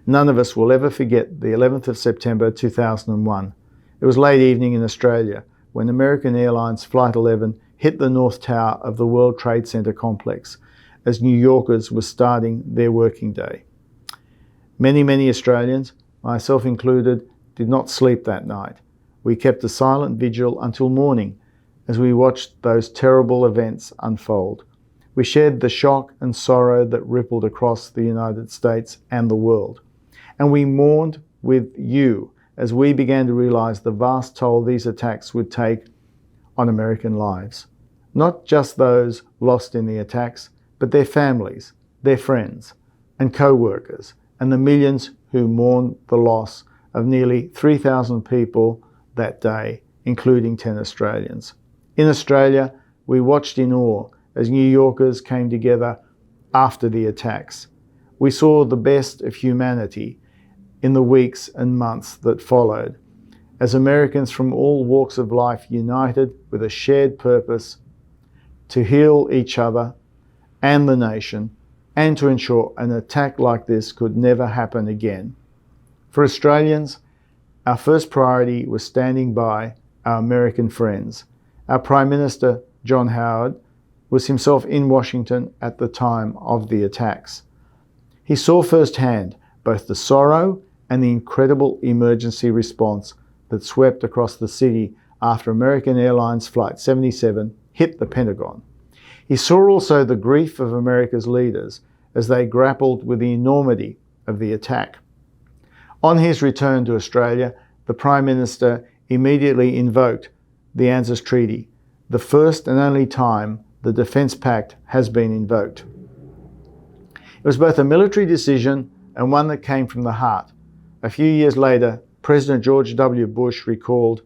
None of us will ever forget the 11th of September 2001. It was late evening in Australia when American Airlines Flight 11 hit the North Tower of the World Trade Center complex as New Yorkers were starting their working day. Many Australians, myself included, did not sleep that night. We kept a silent vigil until morning as we watched those terrible events unfold. We shared the shock and sorrow that rippled across the United States and the world. And we mourned with you as we began to realize the vast toll these attacks would take on American lives. Not just those lost in the attacks, but their families, their friends, and co-workers, and the millions who mourned the loss of nearly 3,000 people that day, including 10 Australians. In Australia, we watched in awe as New Yorkers came together after the attacks. We saw the best of humanity in the weeks and months that followed, as Americans from all walks of life united with a shared purpose to heal each other and the nation, and to ensure an attack like this could never happen again. For Australians, our first priority was standing by our American friends. Our Prime Minister, John Howard, was himself in Washington at the time of the attacks. He saw firsthand both the sorrow and the incredible emergency response that swept across the city after American Airlines Flight 77 hit the Pentagon. He saw also the grief of America's leaders as they grappled with the enormity of the attack. On his return to Australia, the Prime Minister immediately invoked the ANZUS Treaty, the first and only time the Defence Pact has been invoked. It was both a military decision and one that came from the heart. A few years later, President George W. Bush recalled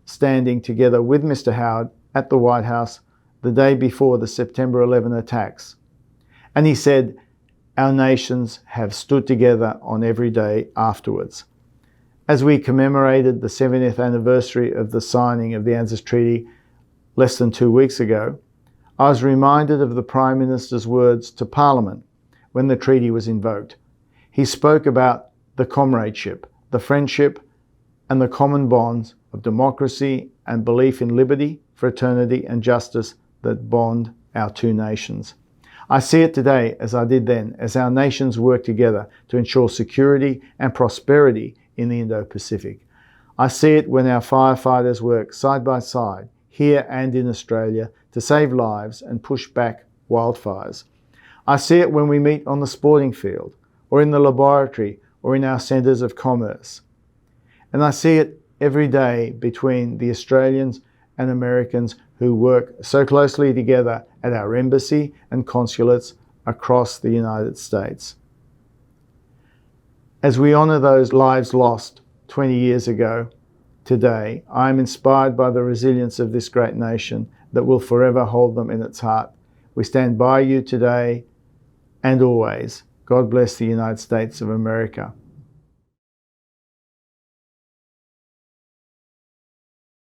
standing together with Mr. Howard at the White House the day before the September 11 attacks. And he said, "Our nations have stood together on every day afterwards." As we commemorated the 70th anniversary of the signing of the ANZUS Treaty less than 2 weeks ago, I was reminded of the Prime Minister's words to Parliament when the treaty was invoked. He spoke about the comradeship, the friendship, and the common bonds of democracy and belief in liberty, fraternity, and justice that bond our two nations. I see it today, as I did then, as our nations work together to ensure security and prosperity in the Indo-Pacific. I see it when our firefighters work side by side, here and in Australia, to save lives and push back wildfires. I see it when we meet on the sporting field, or in the laboratory, or in our centres of commerce. And I see it every day between the Australians and Americans who work so closely together at our embassy and consulates across the United States. As we honour those lives lost 20 years ago, today, I am inspired by the resilience of this great nation that will forever hold them in its heart. We stand by you today and always. God bless the United States of America.